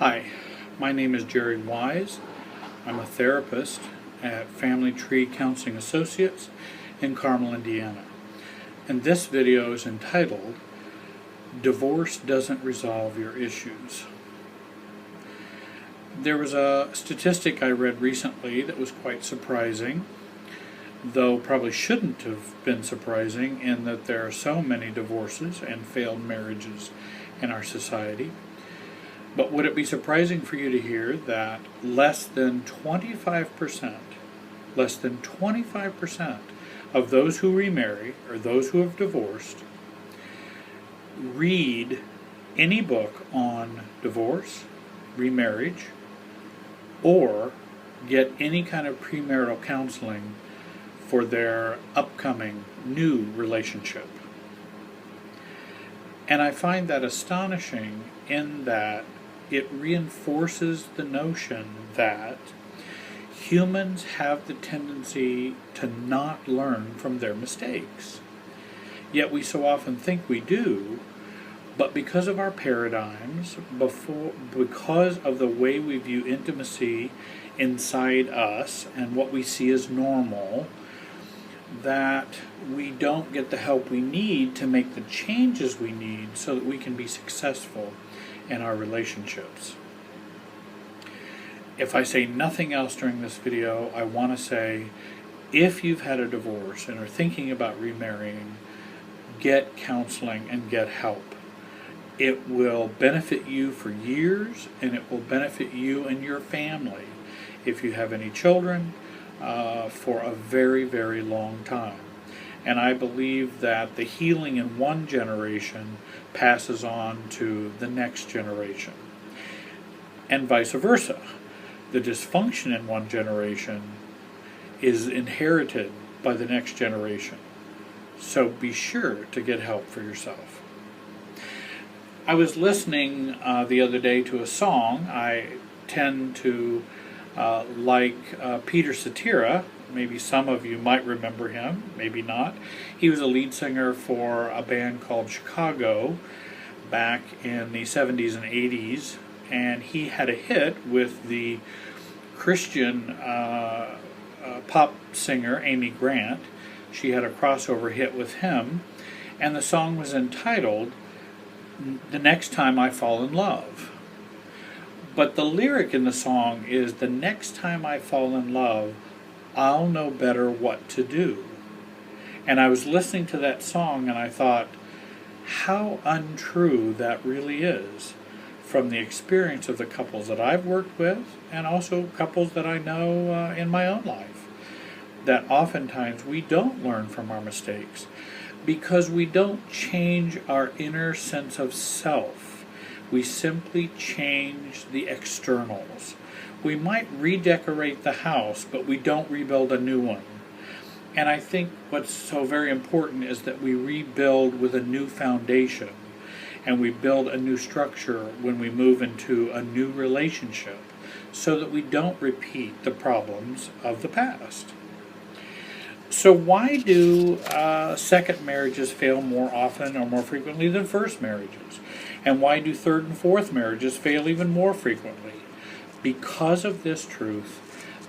Hi, my name is Jerry Wise. I'm a therapist at Family Tree Counseling Associates in Carmel, Indiana. And this video is entitled, Divorce Doesn't Resolve Your Issues. There was a statistic I read recently that was quite surprising, though probably shouldn't have been surprising in that there are so many divorces and failed marriages in our society. But would it be surprising for you to hear that less than 25% of those who remarry or those who have divorced read any book on divorce, remarriage, or get any kind of premarital counseling for their upcoming new relationship? And I find that astonishing in that it reinforces the notion that humans have the tendency to not learn from their mistakes. Yet we so often think we do, but because of our paradigms, because of the way we view intimacy inside us and what we see as normal, that we don't get the help we need to make the changes we need so that we can be successful in our relationships. If I say nothing else during this video, I want to say, if you've had a divorce and are thinking about remarrying, get counseling and get help. It will benefit you for years, and it will benefit you and your family, if you have any children, for a very, very long time. And I believe that the healing in one generation passes on to the next generation. And vice versa. The dysfunction in one generation is inherited by the next generation. So be sure to get help for yourself. I was listening the other day to a song. I tend to like Peter Cetera. Maybe some of you might remember him, maybe not. He was a lead singer for a band called Chicago back in the 70s and 80s, and he had a hit with the Christian pop singer Amy Grant. She had a crossover hit with him, and the song was entitled "The Next Time I Fall in Love." But the lyric in the song is, "The next time I fall in love, I'll know better what to do." And I was listening to that song and I thought, how untrue that really is from the experience of the couples that I've worked with and also couples that I know in my own life. That oftentimes we don't learn from our mistakes because we don't change our inner sense of self. We simply change the externals. We might redecorate the house, but we don't rebuild a new one. And I think what's so very important is that we rebuild with a new foundation, and we build a new structure when we move into a new relationship, so that we don't repeat the problems of the past. So why do second marriages fail more often or more frequently than first marriages? And why do third and fourth marriages fail even more frequently? Because of this truth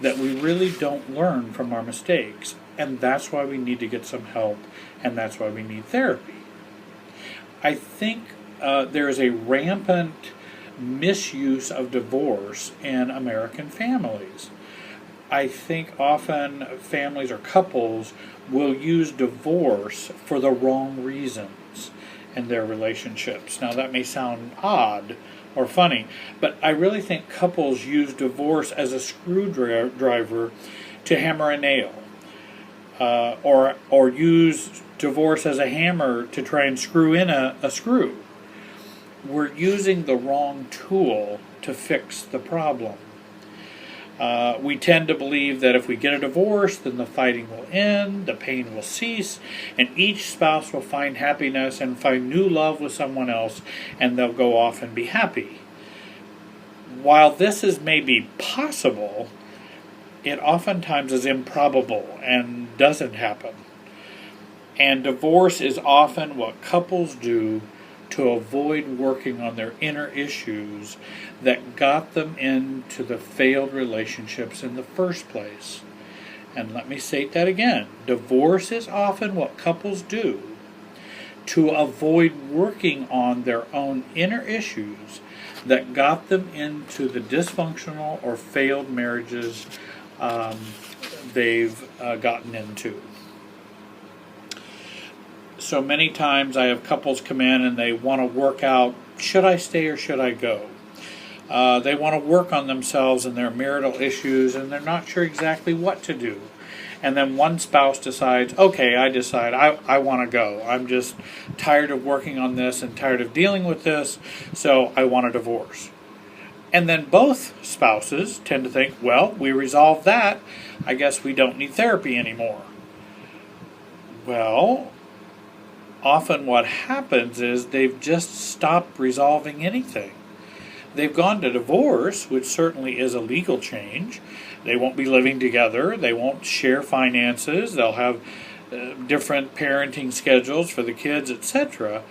that we really don't learn from our mistakes, and that's why we need to get some help, and that's why we need therapy. I think there is a rampant misuse of divorce in American families. I think often families or couples will use divorce for the wrong reasons in their relationships. Now that may sound odd or funny, but I really think couples use divorce as a screwdriver to hammer a nail, or use divorce as a hammer to try and screw in a screw. We're using the wrong tool to fix the problem. We tend to believe that if we get a divorce, then the fighting will end, the pain will cease, and each spouse will find happiness and find new love with someone else, and they'll go off and be happy. While this is maybe possible, it oftentimes is improbable and doesn't happen. And divorce is often what couples do to avoid working on their inner issues that got them into the failed relationships in the first place. And let me state that again. Divorce is often what couples do to avoid working on their own inner issues that got them into the dysfunctional or failed marriages they've gotten into. So many times I have couples come in and they want to work out, should I stay or should I go? They want to work on themselves and their marital issues, and they're not sure exactly what to do. And then one spouse decides, okay, I want to go. I'm just tired of working on this and tired of dealing with this, so I want a divorce. And then both spouses tend to think, well, we resolved that. I guess we don't need therapy anymore. Well, often what happens is they've just stopped resolving anything. They've gone to divorce, which certainly is a legal change. They won't be living together. They won't share finances. They'll have different parenting schedules for the kids, etc.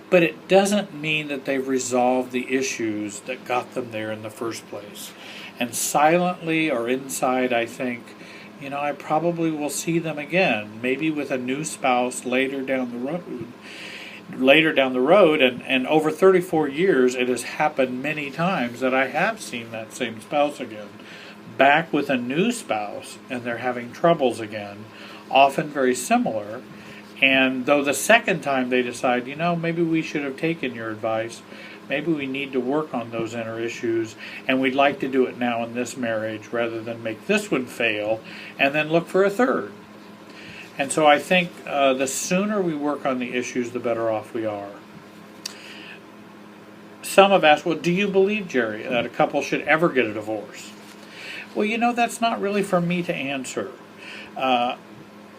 But it doesn't mean that they've resolved the issues that got them there in the first place. And silently or inside, I think, I probably will see them again, maybe with a new spouse later down the road. And over 34 years, it has happened many times that I have seen that same spouse again, back with a new spouse, and they're having troubles again, often very similar. And though the second time they decide, maybe we should have taken your advice, maybe we need to work on those inner issues, and we'd like to do it now in this marriage rather than make this one fail and then look for a third. And so I think the sooner we work on the issues, the better off we are. Some have asked, well, do you believe, Jerry, that a couple should ever get a divorce? Well, that's not really for me to answer.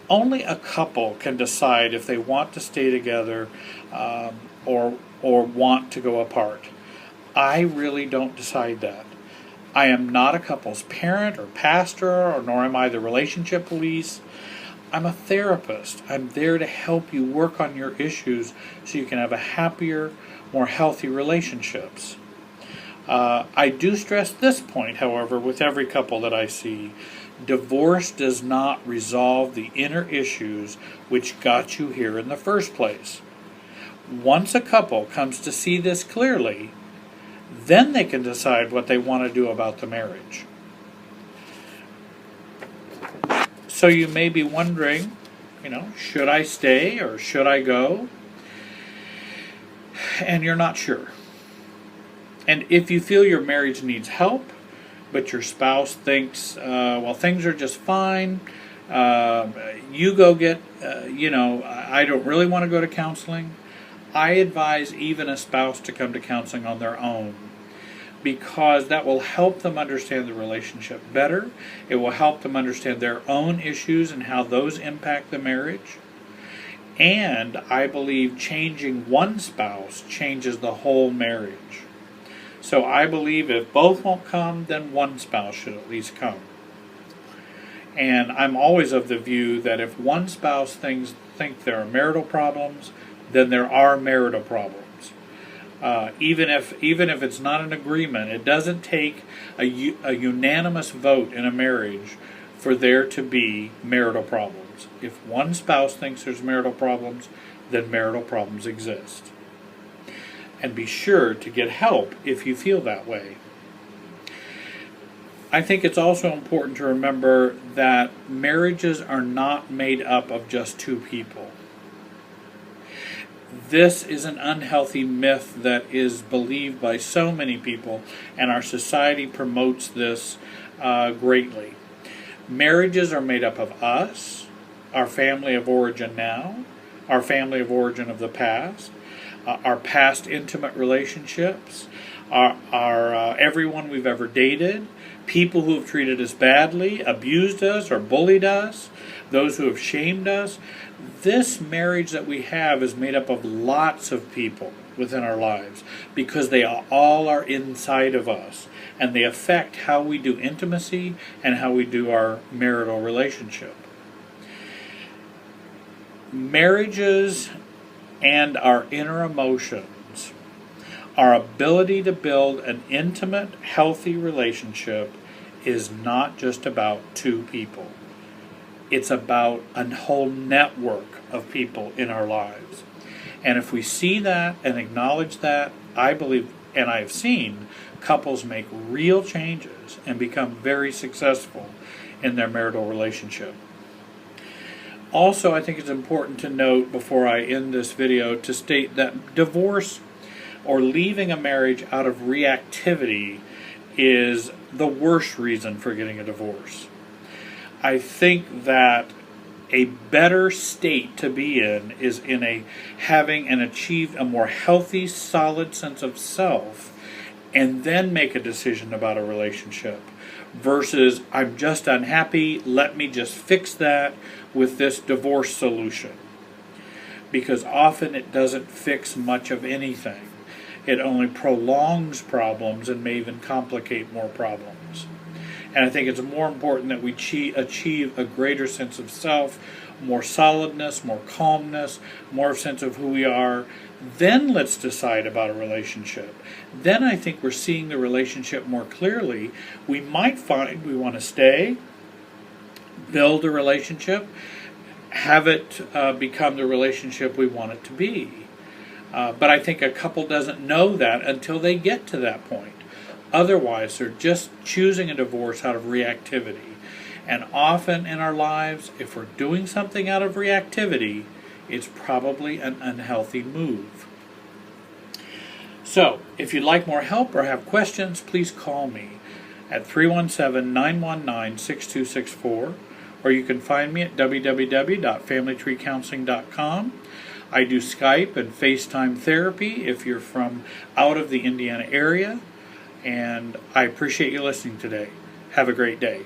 Only a couple can decide if they want to stay together or want to go apart. I really don't decide that. I am not a couple's parent or pastor, nor am I the relationship police. I'm a therapist. I'm there to help you work on your issues so you can have a happier, more healthy relationships. I do stress this point, however, with every couple that I see. Divorce does not resolve the inner issues which got you here in the first place. Once a couple comes to see this clearly, then they can decide what they want to do about the marriage. So you may be wondering, should I stay or should I go? And you're not sure. And if you feel your marriage needs help, but your spouse thinks, things are just fine, you go get, I don't really want to go to counseling, I advise even a spouse to come to counseling on their own, because that will help them understand the relationship better. It will help them understand their own issues and how those impact the marriage. And I believe changing one spouse changes the whole marriage. So I believe if both won't come, then one spouse should at least come. And I'm always of the view that if one spouse think there are marital problems, then there are marital problems. Even if it's not an agreement, it doesn't take a unanimous vote in a marriage for there to be marital problems. If one spouse thinks there's marital problems, then marital problems exist. And be sure to get help if you feel that way. I think it's also important to remember that marriages are not made up of just two people. This is an unhealthy myth that is believed by so many people, and our society promotes this greatly. Marriages are made up of us, our family of origin now, our family of origin of the past, our past intimate relationships, our everyone we've ever dated, people who have treated us badly, abused us, or bullied us, those who have shamed us. This marriage that we have is made up of lots of people within our lives because they all are inside of us, and they affect how we do intimacy and how we do our marital relationship. Marriages and our inner emotions, our ability to build an intimate, healthy relationship is not just about two people. It's about a whole network of people in our lives. And if we see that and acknowledge that, I believe, and I've seen, couples make real changes and become very successful in their marital relationship. Also, I think it's important to note before I end this video to state that divorce or leaving a marriage out of reactivity is the worst reason for getting a divorce. I think that a better state to be in is in having and achieve a more healthy, solid sense of self, and then make a decision about a relationship, versus I'm just unhappy, let me just fix that with this divorce solution. Because often it doesn't fix much of anything. It only prolongs problems and may even complicate more problems. And I think it's more important that we achieve a greater sense of self, more solidness, more calmness, more sense of who we are. Then let's decide about a relationship. Then I think we're seeing the relationship more clearly. We might find we want to stay, build a relationship, have it become the relationship we want it to be. But I think a couple doesn't know that until they get to that point. Otherwise, they're just choosing a divorce out of reactivity. And often in our lives, if we're doing something out of reactivity, it's probably an unhealthy move. So, if you'd like more help or have questions, please call me at 317-919-6264, or you can find me at www.familytreecounseling.com. I do Skype and Facetime therapy if you're from out of the Indiana area. And I appreciate you listening today. Have a great day.